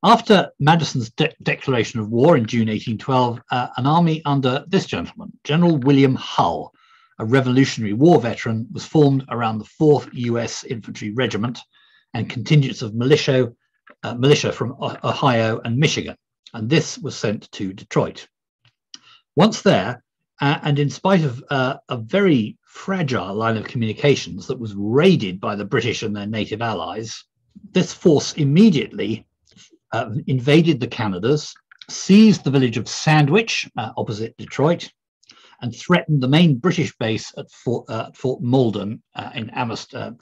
After Madison's declaration of war in June 1812, an army under this gentleman, General William Hull, a Revolutionary War veteran, was formed around the 4th U.S. Infantry Regiment and contingents of militia from Ohio and Michigan, and this was sent to Detroit. Once there, and in spite of a very fragile line of communications that was raided by the British and their native allies, this force immediately invaded the Canadas, seized the village of Sandwich opposite Detroit, and threatened the main British base at Fort Malden in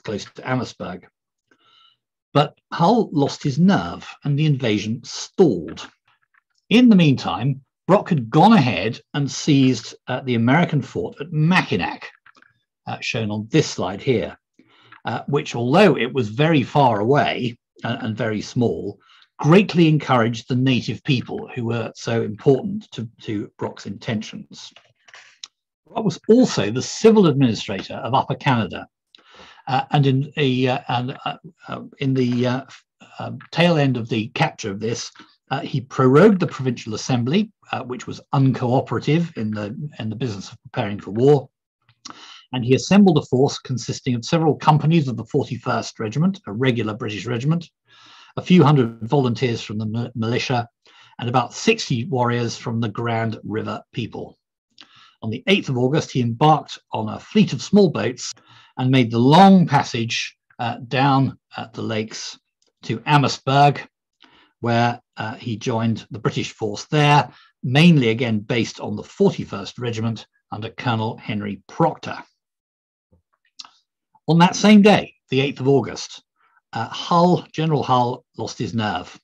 close to Amherstburg. But Hull lost his nerve and the invasion stalled. In the meantime, Brock had gone ahead and seized the American fort at Mackinac, shown on this slide here, which, although it was very far away and very small, greatly encouraged the native people who were so important to Brock's intentions. Brock was also the civil administrator of Upper Canada, and in the tail end of the capture of this, he prorogued the provincial assembly, which was uncooperative in the business of preparing for war, and he assembled a force consisting of several companies of the 41st Regiment, a regular British regiment, a few hundred volunteers from the militia, and about 60 warriors from the Grand River people. On the 8th of August, he embarked on a fleet of small boats and made the long passage down the lakes to Amherstburg, where he joined the British force there, mainly again based on the 41st Regiment under Colonel Henry Proctor. On that same day, the 8th of August, General Hull lost his nerve.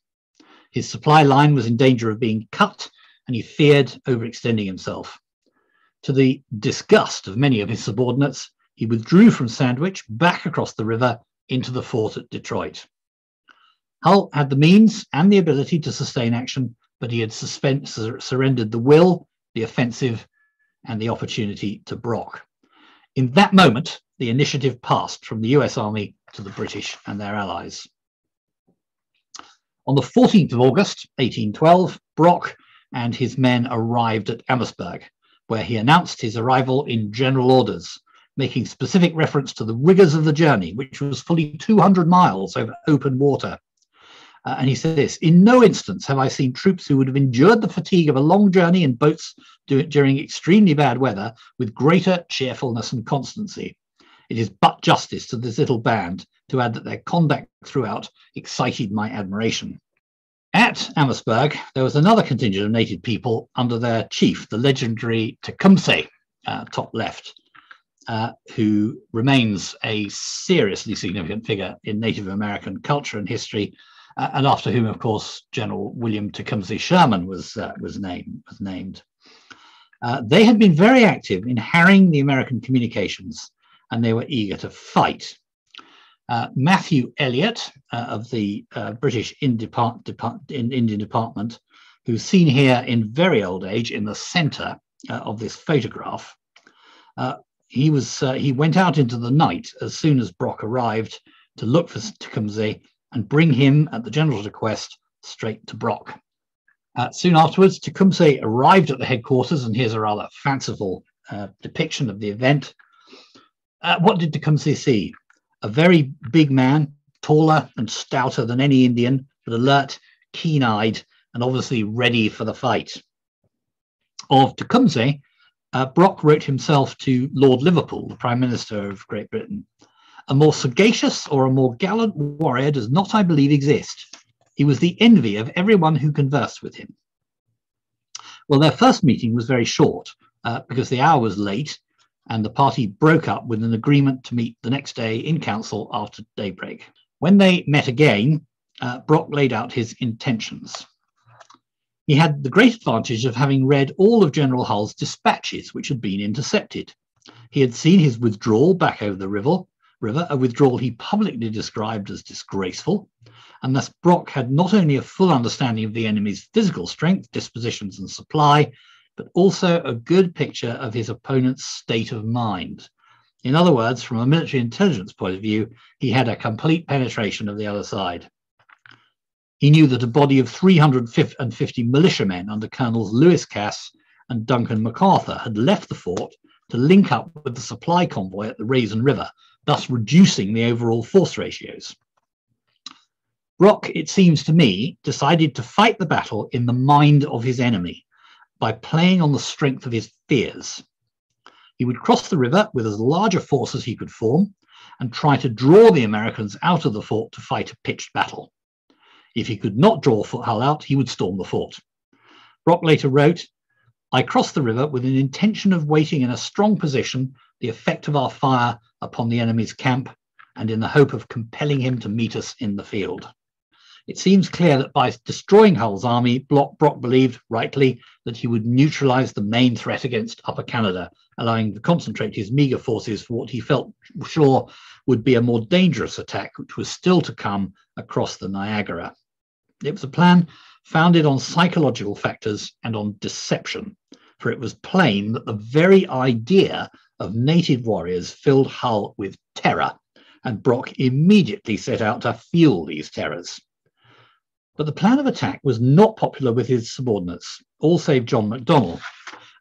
His supply line was in danger of being cut, and he feared overextending himself. To the disgust of many of his subordinates, he withdrew from Sandwich back across the river into the fort at Detroit. Hull had the means and the ability to sustain action, but he had surrendered the will, the offensive, and the opportunity to Brock. In that moment, the initiative passed from the US Army to the British and their allies. On the 14th of August, 1812, Brock and his men arrived at Amherstburg, where he announced his arrival in general orders, making specific reference to the rigors of the journey, which was fully 200 miles over open water. And he said this: "In no instance have I seen troops who would have endured the fatigue of a long journey in boats during extremely bad weather with greater cheerfulness and constancy. It is but justice to this little band to add that their conduct throughout excited my admiration." At Amherstburg, there was another contingent of native people under their chief, the legendary Tecumseh, top left, who remains a seriously significant figure in Native American culture and history, and after whom, of course, General William Tecumseh Sherman was named. They had been very active in harrying the American communications, and they were eager to fight. Matthew Elliott of the British Indian Department, who's seen here in very old age in the center of this photograph, he went out into the night as soon as Brock arrived to look for Tecumseh and bring him, at the general's request, straight to Brock. Soon afterwards, Tecumseh arrived at the headquarters, and here's a rather fanciful depiction of the event. What did Tecumseh see? A very big man, taller and stouter than any Indian, but alert, keen-eyed, and obviously ready for the fight. Of Tecumseh, Brock wrote himself to Lord Liverpool, the Prime Minister of Great Britain: "A more sagacious or a more gallant warrior does not, I believe, exist. He was the envy of everyone who conversed with him." Well, their first meeting was very short because the hour was late, and the party broke up with an agreement to meet the next day in council after daybreak. When they met again, Brock laid out his intentions. He had the great advantage of having read all of General Hull's dispatches, which had been intercepted. He had seen his withdrawal back over the river, a withdrawal he publicly described as disgraceful, and thus Brock had not only a full understanding of the enemy's physical strength, dispositions, and supply, but also a good picture of his opponent's state of mind. In other words, from a military intelligence point of view, he had a complete penetration of the other side. He knew that a body of 350 militiamen under Colonels Lewis Cass and Duncan MacArthur had left the fort to link up with the supply convoy at the Raisin River, thus reducing the overall force ratios. Brock, it seems to me, decided to fight the battle in the mind of his enemy by playing on the strength of his fears. He would cross the river with as large a force as he could form and try to draw the Americans out of the fort to fight a pitched battle. If he could not draw Hull out, he would storm the fort. Brock later wrote, "I crossed the river with an intention of waiting in a strong position the effect of our fire upon the enemy's camp, and in the hope of compelling him to meet us in the field." It seems clear that by destroying Hull's army, Brock believed, rightly, that he would neutralize the main threat against Upper Canada, allowing him to concentrate his meagre forces for what he felt sure would be a more dangerous attack, which was still to come across the Niagara. It was a plan founded on psychological factors and on deception, for it was plain that the very idea of native warriors filled Hull with terror, and Brock immediately set out to fuel these terrors. But the plan of attack was not popular with his subordinates, all save John Macdonald,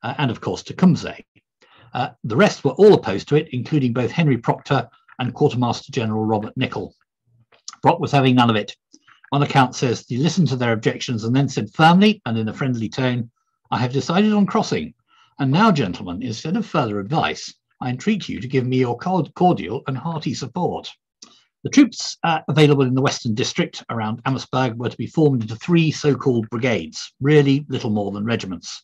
and of course Tecumseh. The rest were all opposed to it, including both Henry Proctor and Quartermaster General Robert Nichol. Brock was having none of it. One account says he listened to their objections and then said firmly and in a friendly tone, "I have decided on crossing, and now, gentlemen, instead of further advice, I entreat you to give me your cordial and hearty support." The troops available in the Western District around Amherstburg were to be formed into three so-called brigades, really little more than regiments.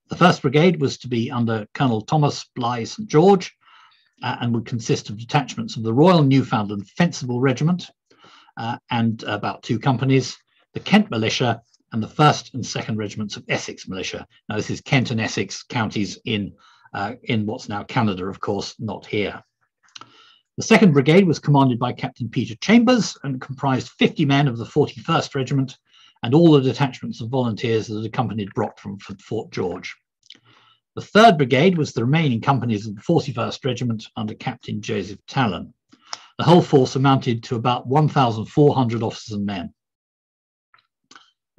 The first brigade was to be under Colonel Thomas Bligh St. George and would consist of detachments of the Royal Newfoundland Fencible Regiment and about 2 companies, the Kent Militia and the 1st and 2nd Regiments of Essex Militia. Now, this is Kent and Essex counties in what's now Canada, of course, not here. The 2nd Brigade was commanded by Captain Peter Chambers and comprised 50 men of the 41st Regiment and all the detachments of volunteers that accompanied Brock from Fort George. The 3rd Brigade was the remaining companies of the 41st Regiment under Captain Joseph Talon. The whole force amounted to about 1,400 officers and men.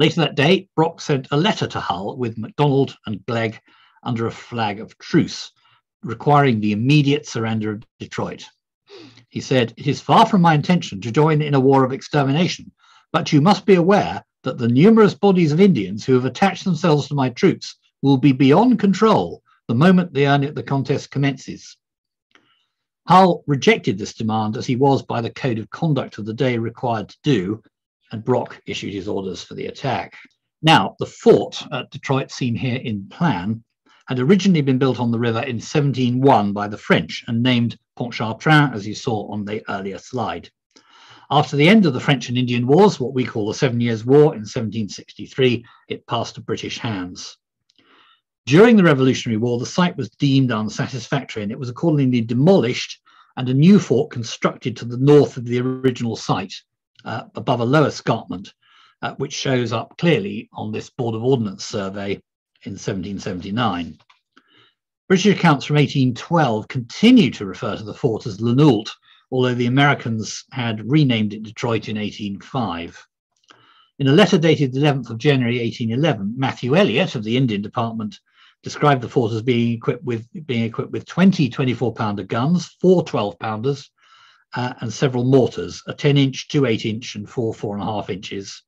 Later that day, Brock sent a letter to Hull with Macdonald and Glegg under a flag of truce, requiring the immediate surrender of Detroit. He said, "It is far from my intention to join in a war of extermination, but you must be aware that the numerous bodies of Indians who have attached themselves to my troops will be beyond control the moment the contest commences." Hull rejected this demand, as he was by the code of conduct of the day required to do, and Brock issued his orders for the attack. Now, the fort at Detroit, seen here in plan, had originally been built on the river in 1701 by the French and named Pontchartrain, as you saw on the earlier slide. After the end of the French and Indian Wars, what we call the 7 Years' War in 1763, it passed to British hands. During the Revolutionary War, the site was deemed unsatisfactory and it was accordingly demolished and a new fort constructed to the north of the original site, above a low escarpment, which shows up clearly on this Board of Ordnance survey in 1779. British accounts from 1812 continue to refer to the fort as Lenault, although the Americans had renamed it Detroit in 1805. In a letter dated 11th of January 1811, Matthew Elliott of the Indian Department described the fort as being equipped with 20 24-pounder guns, 4 12-pounders, and several mortars, a 10-inch, 2 8-inch, and 4 4.5 inches,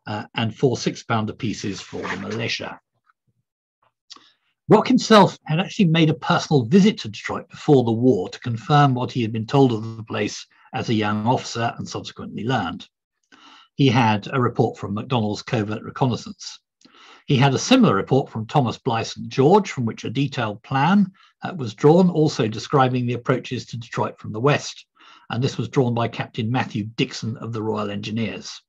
and 4 6-pounder pieces for the militia. Brock himself had actually made a personal visit to Detroit before the war to confirm what he had been told of the place as a young officer and subsequently learned. He had a report from Macdonald's covert reconnaissance. He had a similar report from Thomas Bligh St. George, from which a detailed plan was drawn, also describing the approaches to Detroit from the west, and this was drawn by Captain Matthew Dixon of the Royal Engineers.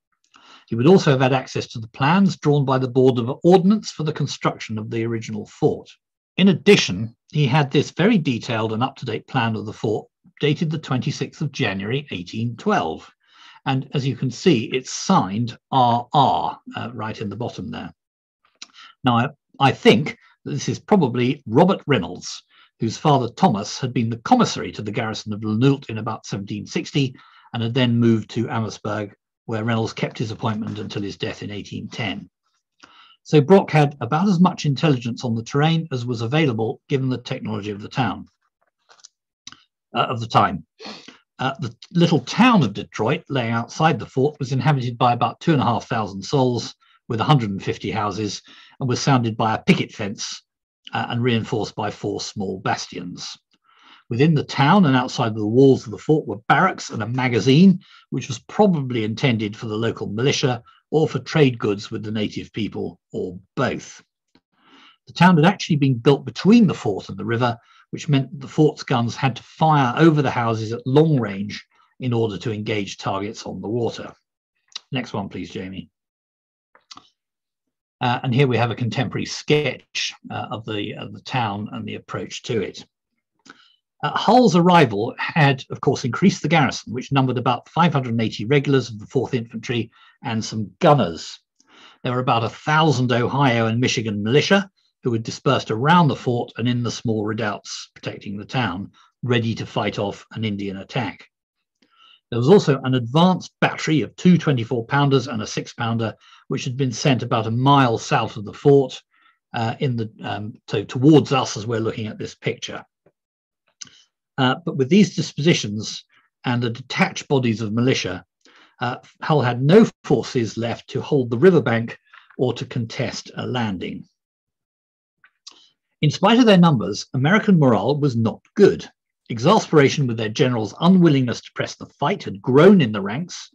He would also have had access to the plans drawn by the Board of Ordnance for the construction of the original fort. In addition, he had this very detailed and up-to-date plan of the fort dated the 26th of January 1812. And as you can see, it's signed RR right in the bottom there. Now, I think that this is probably Robert Reynolds, whose father Thomas had been the commissary to the garrison of Lenault in about 1760 and had then moved to Amherstburg where Reynolds kept his appointment until his death in 1810. So Brock had about as much intelligence on the terrain as was available given the technology of the time. The little town of Detroit, laying outside the fort, was inhabited by about 2,500 souls with 150 houses, and was surrounded by a picket fence and reinforced by 4 small bastions. Within the town and outside the walls of the fort were barracks and a magazine, which was probably intended for the local militia or for trade goods with the native people, or both. The town had actually been built between the fort and the river, which meant the fort's guns had to fire over the houses at long range in order to engage targets on the water. Next one, please, Jamie. And here we have a contemporary sketch of the town and the approach to it. Hull's arrival had, of course, increased the garrison, which numbered about 580 regulars of the 4th Infantry and some gunners. There were about 1,000 Ohio and Michigan militia who were dispersed around the fort and in the small redoubts protecting the town, ready to fight off an Indian attack. There was also an advanced battery of 2 24-pounders and a 6-pounder, which had been sent about a mile south of the fort, so towards us as we're looking at this picture. But with these dispositions and the detached bodies of militia, Hull had no forces left to hold the riverbank or to contest a landing. In spite of their numbers, American morale was not good. Exasperation with their generals' unwillingness to press the fight had grown in the ranks,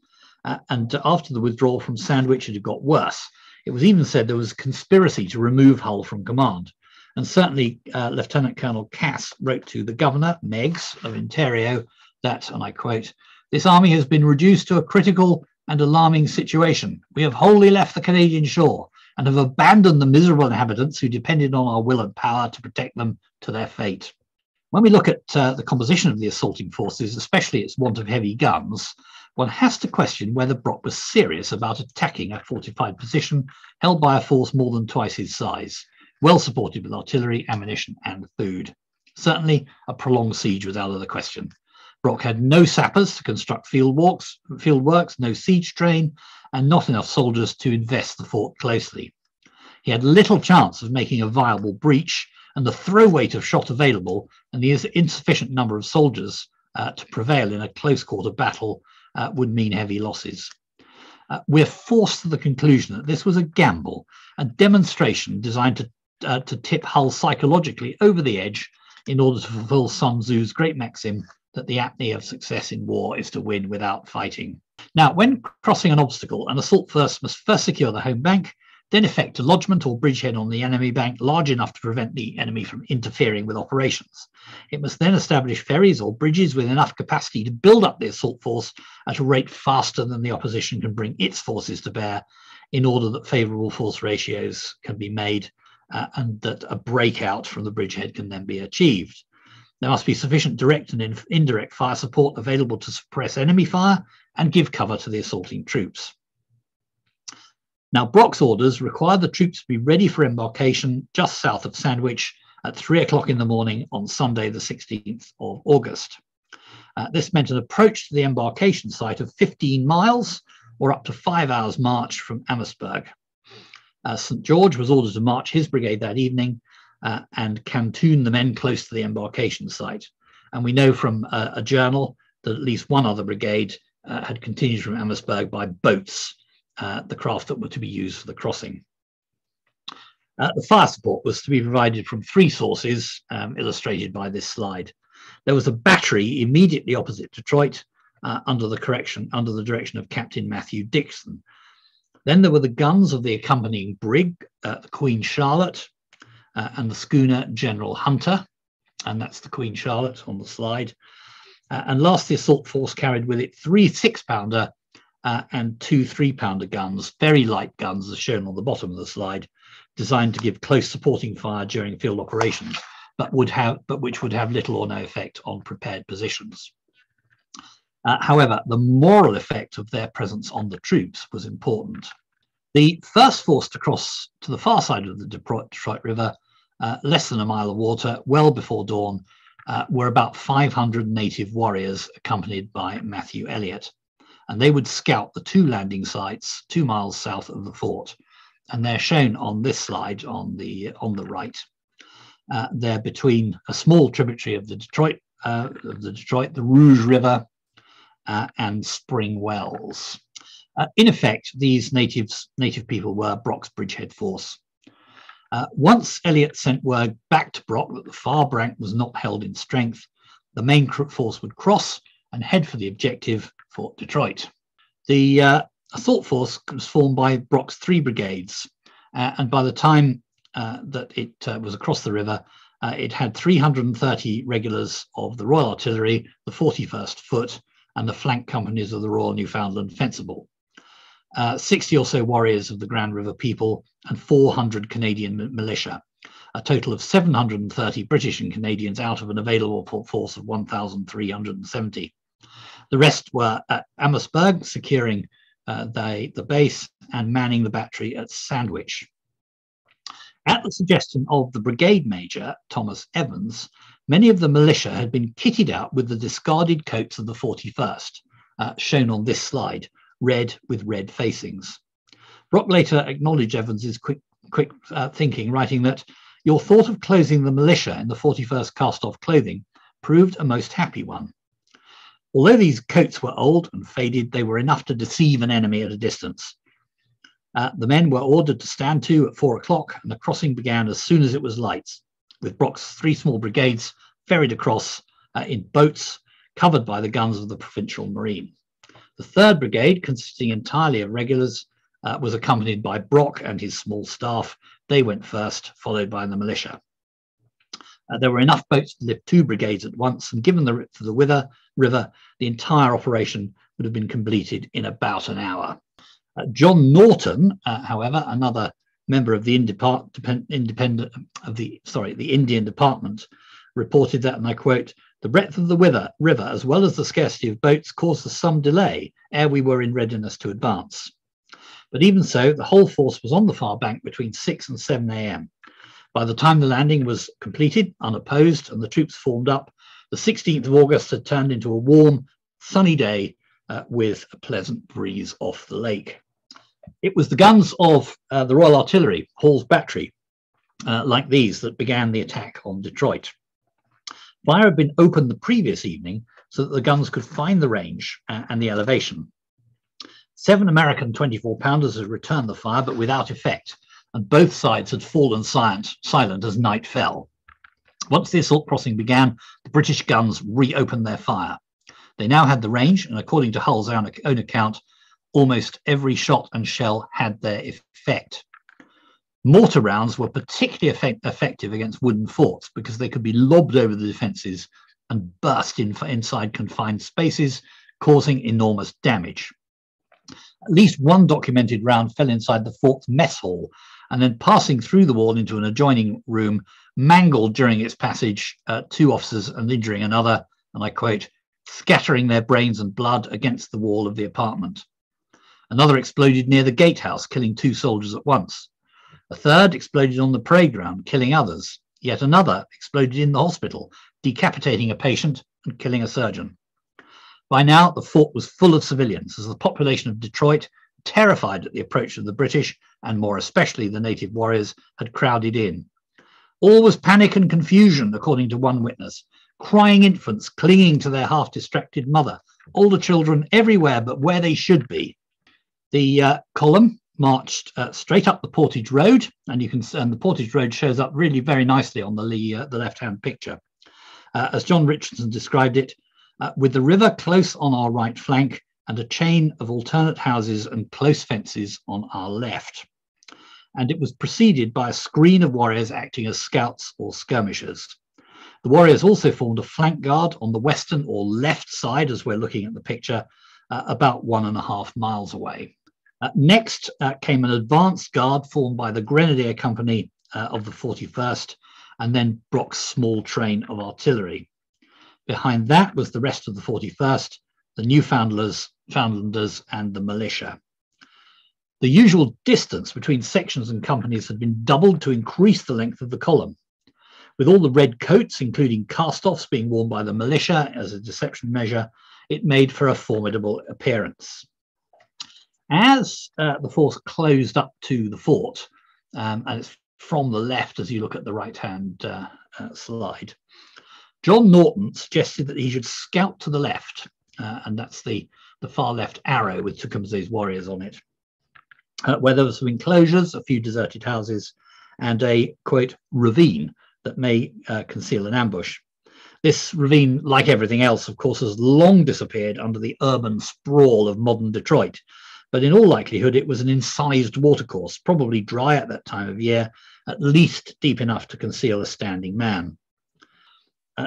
and after the withdrawal from Sandwich, it had got worse. It was even said there was a conspiracy to remove Hull from command. And certainly Lieutenant Colonel Cass wrote to the governor, Meigs, of Ontario, that, and I quote, "This army has been reduced to a critical and alarming situation. We have wholly left the Canadian shore and have abandoned the miserable inhabitants who depended on our will and power to protect them to their fate." When we look at the composition of the assaulting forces, especially its want of heavy guns, one has to question whether Brock was serious about attacking a fortified position held by a force more than twice his size, well supported with artillery, ammunition, and food. Certainly, a prolonged siege was out of the question. Brock had no sappers to construct fieldworks, no siege train, and not enough soldiers to invest the fort closely. He had little chance of making a viable breach, and the throw weight of shot available and the insufficient number of soldiers to prevail in a close quarter battle would mean heavy losses. We're forced to the conclusion that this was a gamble, a demonstration designed to tip Hull psychologically over the edge in order to fulfill Sun Tzu's great maxim that the apnea of success in war is to win without fighting. Now, when crossing an obstacle, an assault force must first secure the home bank, then effect a lodgement or bridgehead on the enemy bank large enough to prevent the enemy from interfering with operations. It must then establish ferries or bridges with enough capacity to build up the assault force at a rate faster than the opposition can bring its forces to bear, in order that favourable force ratios can be made and that a breakout from the bridgehead can then be achieved. There must be sufficient direct and indirect fire support available to suppress enemy fire and give cover to the assaulting troops. Now, Brock's orders required the troops to be ready for embarkation just south of Sandwich at 3 o'clock in the morning on Sunday, the 16th of August. This meant an approach to the embarkation site of 15 miles, or up to 5 hours' march from Amherstburg. St. George was ordered to march his brigade that evening and canton the men close to the embarkation site. And we know from a journal that at least one other brigade had continued from Amherstburg by boats, the craft that were to be used for the crossing. The fire support was to be provided from 3 sources, illustrated by this slide. There was a battery immediately opposite Detroit under the direction of Captain Matthew Dixon. Then there were the guns of the accompanying brig, the Queen Charlotte, and the schooner General Hunter, and that's the Queen Charlotte on the slide. And last, the assault force carried with it 3 6-pounder and 2 3-pounder guns, very light guns as shown on the bottom of the slide, designed to give close supporting fire during field operations, but which would have little or no effect on prepared positions. However, the moral effect of their presence on the troops was important. The first force to cross to the far side of the Detroit River, less than a mile of water, well before dawn, were about 500 native warriors accompanied by Matthew Elliott. and they would scout the 2 landing sites 2 miles south of the fort. And they're shown on this slide on the right. They're between a small tributary of the Detroit, the Rouge River, and Spring Wells. In effect, these native people were Brock's bridgehead force. Once Elliot sent word back to Brock that the far bank was not held in strength, the main force would cross and head for the objective, Fort Detroit. The assault force was formed by Brock's 3 brigades, and by the time that it was across the river, it had 330 regulars of the Royal Artillery, the 41st Foot, and the flank companies of the Royal Newfoundland Fencible, 60 or so warriors of the Grand River people, and 400 Canadian militia, a total of 730 British and Canadians out of an available force of 1,370. The rest were at Amherstburg, securing the base and manning the battery at Sandwich. At the suggestion of the brigade major, Thomas Evans, many of the militia had been kitted out with the discarded coats of the 41st, shown on this slide, red with red facings. Brock later acknowledged Evans's quick thinking, writing that your thought of closing the militia in the 41st cast-off clothing proved a most happy one. Although these coats were old and faded, they were enough to deceive an enemy at a distance. The men were ordered to stand to at 4 o'clock, and the crossing began as soon as it was light, with Brock's 3 small brigades ferried across in boats covered by the guns of the Provincial Marine. The 3rd Brigade, consisting entirely of regulars, was accompanied by Brock and his small staff. They went first, followed by the militia. There were enough boats to lift 2 brigades at once, and given the width of the river, the entire operation would have been completed in about an hour. John Norton, however, another member of the Indian Department, reported that, and I quote, "The breadth of the river, as well as the scarcity of boats, caused us some delay ere we were in readiness to advance." But even so, the whole force was on the far bank between 6 and 7 a.m. By the time the landing was completed, unopposed, and the troops formed up, the 16th of August had turned into a warm, sunny day with a pleasant breeze off the lake. It was the guns of the Royal Artillery, Hall's Battery, like these, that began the attack on Detroit. Fire had been opened the previous evening so that the guns could find the range and the elevation. 7 American 24-pounders had returned the fire, but without effect, and both sides had fallen silent as night fell. Once the assault crossing began, the British guns reopened their fire. They now had the range, and according to Hull's own account, almost every shot and shell had their effect. Mortar rounds were particularly effective against wooden forts because they could be lobbed over the defences and burst inside confined spaces, causing enormous damage. At least one documented round fell inside the fort's mess hall and then, passing through the wall into an adjoining room, mangled during its passage 2 officers and injuring another, and I quote, "scattering their brains and blood against the wall of the apartment." Another exploded near the gatehouse, killing 2 soldiers at once. A third exploded on the parade ground, killing others. Yet another exploded in the hospital, decapitating a patient and killing a surgeon. By now, the fort was full of civilians, as the population of Detroit, terrified at the approach of the British, and more especially the native warriors, had crowded in. All was panic and confusion, according to one witness. Crying infants clinging to their half-distracted mother, older children everywhere but where they should be. The column marched straight up the Portage Road, and the Portage Road shows up really very nicely on the left-hand picture. As John Richardson described it, with the river close on our right flank and a chain of alternate houses and close fences on our left. And it was preceded by a screen of warriors acting as scouts or skirmishers. The warriors also formed a flank guard on the western or left side, as we're looking at the picture, about 1.5 miles away. Next came an advanced guard formed by the Grenadier Company of the 41st, and then Brock's small train of artillery. Behind that was the rest of the 41st, the Newfoundlanders, and the militia. The usual distance between sections and companies had been doubled to increase the length of the column. With all the red coats, including cast-offs, being worn by the militia as a deception measure, it made for a formidable appearance. As the force closed up to the fort, and it's from the left as you look at the right-hand slide, John Norton suggested that he should scout to the left, and that's the far left arrow with Tecumseh's warriors on it, where there were some enclosures, a few deserted houses, and a, quote, ravine that may conceal an ambush. This ravine, like everything else, of course, has long disappeared under the urban sprawl of modern Detroit, but in all likelihood it was an incised watercourse, probably dry at that time of year, at least deep enough to conceal a standing man.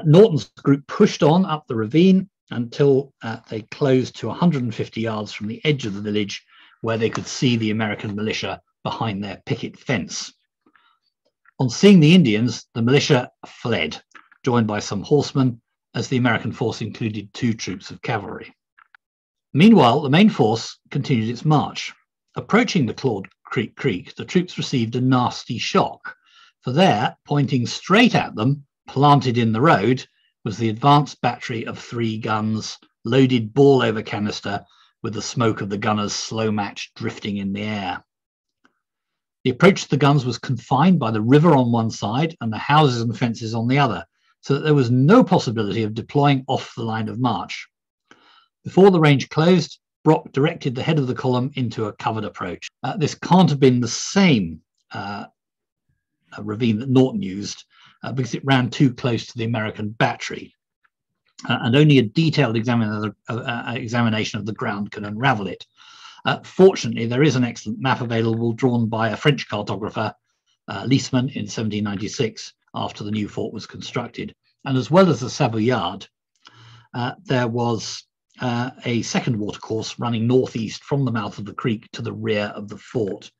Norton's group pushed on up the ravine until they closed to 150 yards from the edge of the village, where they could see the American militia behind their picket fence. On seeing the Indians, the militia fled, joined by some horsemen, as the American force included 2 troops of cavalry. Meanwhile, the main force continued its march. Approaching the Claude Creek, the troops received a nasty shock, for there, pointing straight at them, planted in the road, was the advanced battery of 3 guns, loaded ball over canister, with the smoke of the gunners' slow match drifting in the air. The approach to the guns was confined by the river on one side and the houses and fences on the other, so that there was no possibility of deploying off the line of march. Before the range closed, Brock directed the head of the column into a covered approach. This can't have been the same ravine that Norton used, because it ran too close to the American battery, and only a detailed examination of the ground can unravel it. Fortunately, there is an excellent map available drawn by a French cartographer, Leesman, in 1796, after the new fort was constructed. And as well as the Savoyard, there was a second watercourse running northeast from the mouth of the creek to the rear of the fort.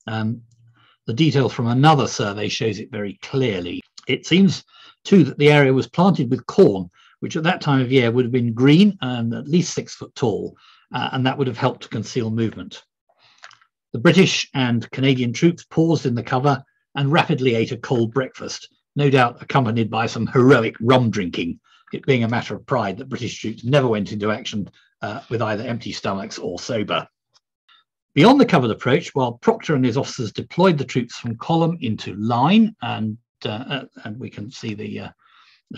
The detail from another survey shows it very clearly. It seems, too, that the area was planted with corn, which at that time of year would have been green and at least 6 foot tall, and that would have helped to conceal movement. The British and Canadian troops paused in the cover and rapidly ate a cold breakfast, no doubt accompanied by some heroic rum drinking, it being a matter of pride that British troops never went into action with either empty stomachs or sober. Beyond the covered approach, while Proctor and his officers deployed the troops from column into line, and we can see the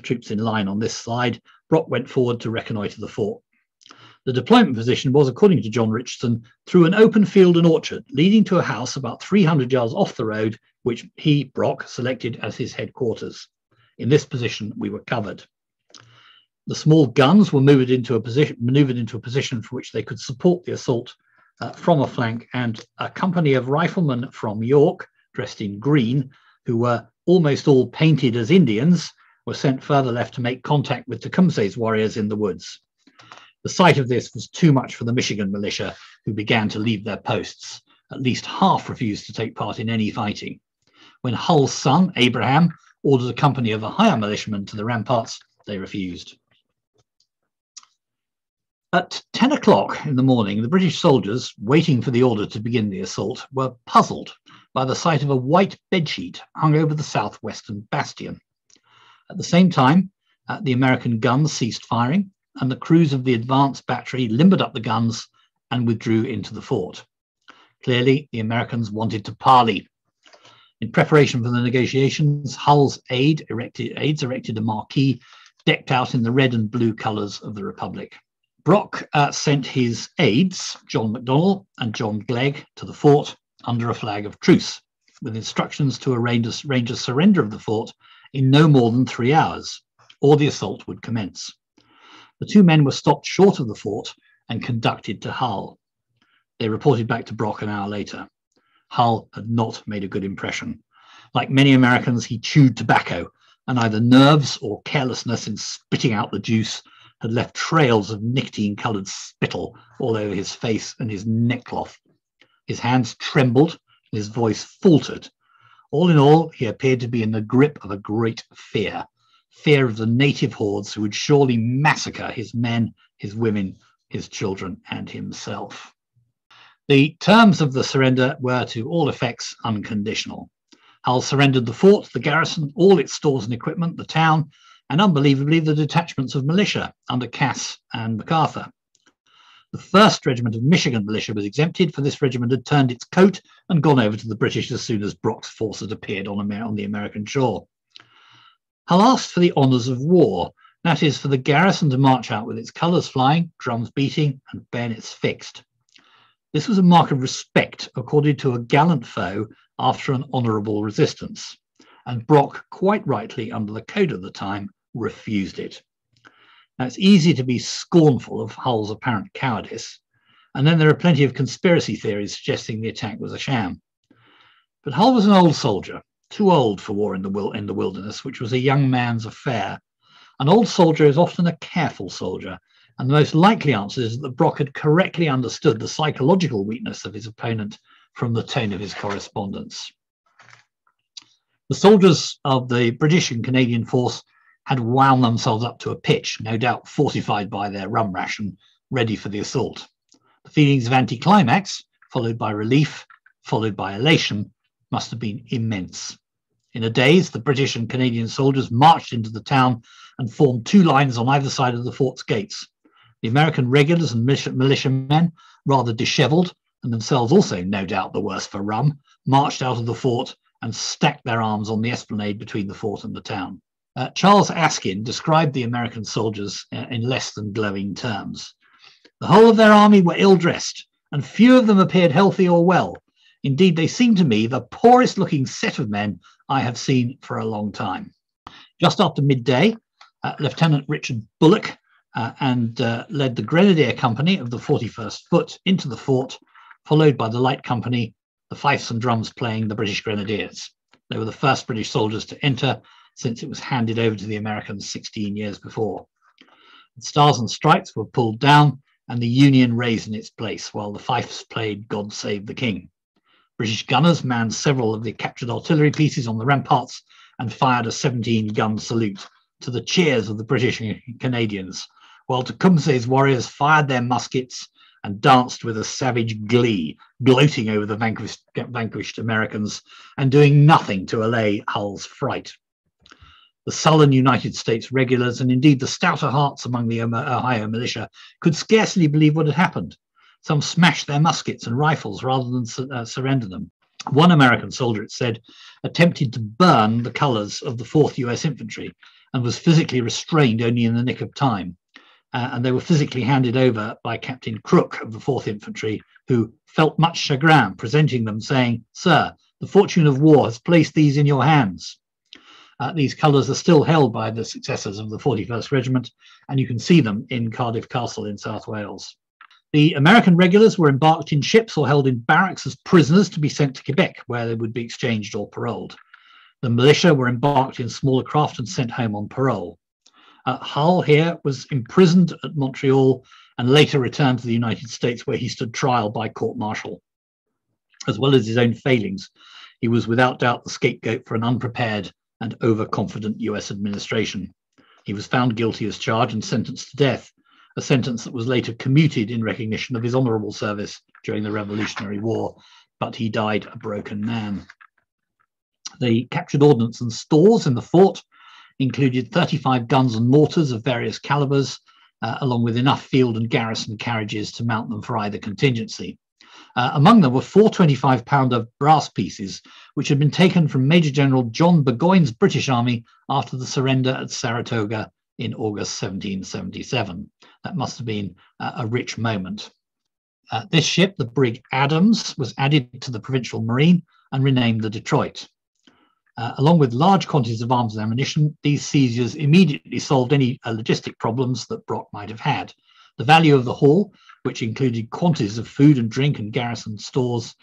troops in line on this slide, Brock went forward to reconnoitre the fort. The deployment position was, according to John Richardson, through an open field and orchard, leading to a house about 300 yards off the road, which he, Brock, selected as his headquarters. In this position, we were covered. The small guns were maneuvered into a position for which they could support the assault from a flank, and a company of riflemen from York, dressed in green, who were almost all painted as Indians, were sent further left to make contact with Tecumseh's warriors in the woods. The sight of this was too much for the Michigan militia, who began to leave their posts. At least half refused to take part in any fighting. When Hull's son, Abraham, ordered a company of a higher militiamen to the ramparts, they refused. At 10 o'clock in the morning, the British soldiers, waiting for the order to begin the assault, were puzzled by the sight of a white bedsheet hung over the southwestern bastion. At the same time, the American guns ceased firing, and the crews of the advanced battery limbered up the guns and withdrew into the fort. Clearly, the Americans wanted to parley. In preparation for the negotiations, Hull's aides erected a marquee decked out in the red and blue colours of the Republic. Brock sent his aides, John MacDonald and John Glegg, to the fort under a flag of truce, with instructions to arrange a surrender of the fort in no more than 3 hours, or the assault would commence. The 2 men were stopped short of the fort and conducted to Hull. They reported back to Brock an hour later. Hull had not made a good impression. Like many Americans, he chewed tobacco, and either nerves or carelessness in spitting out the juice had left trails of nicotine-coloured spittle all over his face and his neckcloth. His hands trembled, and his voice faltered. All in all, he appeared to be in the grip of a great fear of the native hordes who would surely massacre his men, his women, his children, and himself. The terms of the surrender were to all effects unconditional. Hull surrendered the fort, the garrison, all its stores and equipment, the town, and unbelievably the detachments of militia under Cass and MacArthur. The 1st Regiment of Michigan Militia was exempted, for this regiment had turned its coat and gone over to the British as soon as Brock's force had appeared on the American shore. Hull asked for the honours of war, that is, for the garrison to march out with its colours flying, drums beating, and bayonets fixed. This was a mark of respect accorded to a gallant foe after an honourable resistance, and Brock, quite rightly under the code of the time, refused it. Now, it's easy to be scornful of Hull's apparent cowardice, and then there are plenty of conspiracy theories suggesting the attack was a sham. But Hull was an old soldier, too old for war in the wilderness, which was a young man's affair. An old soldier is often a careful soldier, and the most likely answer is that Brock had correctly understood the psychological weakness of his opponent from the tone of his correspondence. The soldiers of the British and Canadian force had wound themselves up to a pitch, no doubt fortified by their rum ration, ready for the assault. The feelings of anticlimax, followed by relief, followed by elation, must have been immense. In a daze, the British and Canadian soldiers marched into the town and formed 2 lines on either side of the fort's gates. The American regulars and militiamen, rather dishevelled, and themselves also no doubt the worse for rum, marched out of the fort and stacked their arms on the esplanade between the fort and the town. Charles Askin described the American soldiers in less than glowing terms. The whole of their army were ill-dressed, and few of them appeared healthy or well. Indeed, they seemed to me the poorest-looking set of men I have seen for a long time. Just after midday, Lieutenant Richard Bullock led the Grenadier Company of the 41st Foot into the fort, followed by the Light Company, the fifes and drums playing the British Grenadiers. They were the first British soldiers to enter since it was handed over to the Americans 16 years before. The Stars and Stripes were pulled down and the Union raised in its place, while the fifes played God Save the King. British gunners manned several of the captured artillery pieces on the ramparts and fired a 17-gun salute to the cheers of the British and Canadians, while Tecumseh's warriors fired their muskets and danced with a savage glee, gloating over the vanquished Americans and doing nothing to allay Hull's fright. The sullen United States regulars, and indeed the stouter hearts among the Ohio militia, could scarcely believe what had happened. Some smashed their muskets and rifles rather than surrender them. One American soldier, it said, attempted to burn the colours of the 4th US Infantry and was physically restrained only in the nick of time. And they were physically handed over by Captain Crook of the 4th Infantry, who felt much chagrin, presenting them, saying, "Sir, the fortune of war has placed these in your hands." These colours are still held by the successors of the 41st Regiment, and you can see them in Cardiff Castle in South Wales. The American regulars were embarked in ships or held in barracks as prisoners to be sent to Quebec, where they would be exchanged or paroled. The militia were embarked in smaller craft and sent home on parole. Hull here was imprisoned at Montreal and later returned to the United States, where he stood trial by court-martial. As well as his own failings, he was without doubt the scapegoat for an unprepared and overconfident US administration. He was found guilty as charged and sentenced to death, a sentence that was later commuted in recognition of his honourable service during the Revolutionary War, but he died a broken man. The captured ordnance and stores in the fort included 35 guns and mortars of various calibers, along with enough field and garrison carriages to mount them for either contingency. Among them were 4 25-pounder brass pieces, which had been taken from Major General John Burgoyne's British Army after the surrender at Saratoga in August 1777. That must have been a rich moment. This ship, the brig Adams, was added to the Provincial Marine and renamed the Detroit. Along with large quantities of arms and ammunition, these seizures immediately solved any logistic problems that Brock might have had. The value of the haul, which included quantities of food and drink and garrison stores,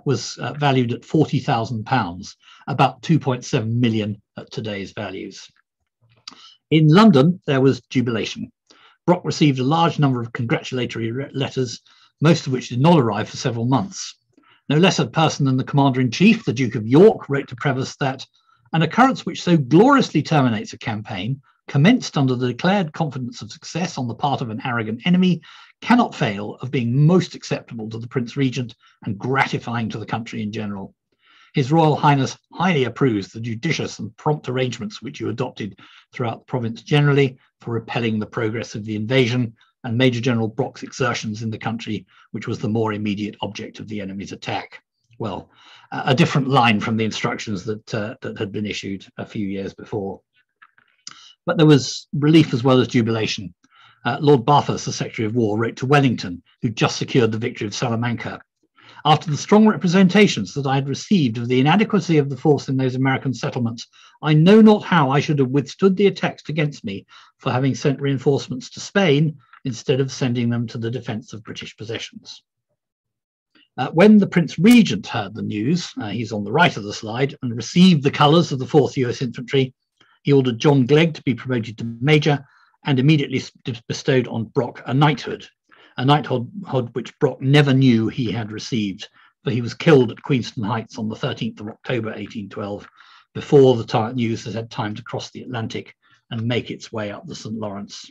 was valued at £40,000, about 2.7 million at today's values. In London, there was jubilation. Brock received a large number of congratulatory letters, most of which did not arrive for several months. No less a person than the Commander-in-Chief, the Duke of York, wrote to Prevost that an occurrence which so gloriously terminates a campaign, commenced under the declared confidence of success on the part of an arrogant enemy, cannot fail of being most acceptable to the Prince Regent and gratifying to the country in general. His Royal Highness highly approves the judicious and prompt arrangements which you adopted throughout the province generally for repelling the progress of the invasion and Major General Brock's exertions in the country, which was the more immediate object of the enemy's attack. Well, a different line from the instructions that had been issued a few years before. But there was relief as well as jubilation. Lord Bathurst, the Secretary of War, wrote to Wellington, who just secured the victory of Salamanca. After the strong representations that I had received of the inadequacy of the force in those American settlements, I know not how I should have withstood the attacks against me for having sent reinforcements to Spain instead of sending them to the defense of British possessions. When the Prince Regent heard the news, he's on the right of the slide, and received the colours of the 4th US Infantry, he ordered John Glegg to be promoted to Major and immediately bestowed on Brock a knighthood which Brock never knew he had received, for he was killed at Queenston Heights on the 13th of October 1812, before the news had had time to cross the Atlantic and make its way up the St. Lawrence.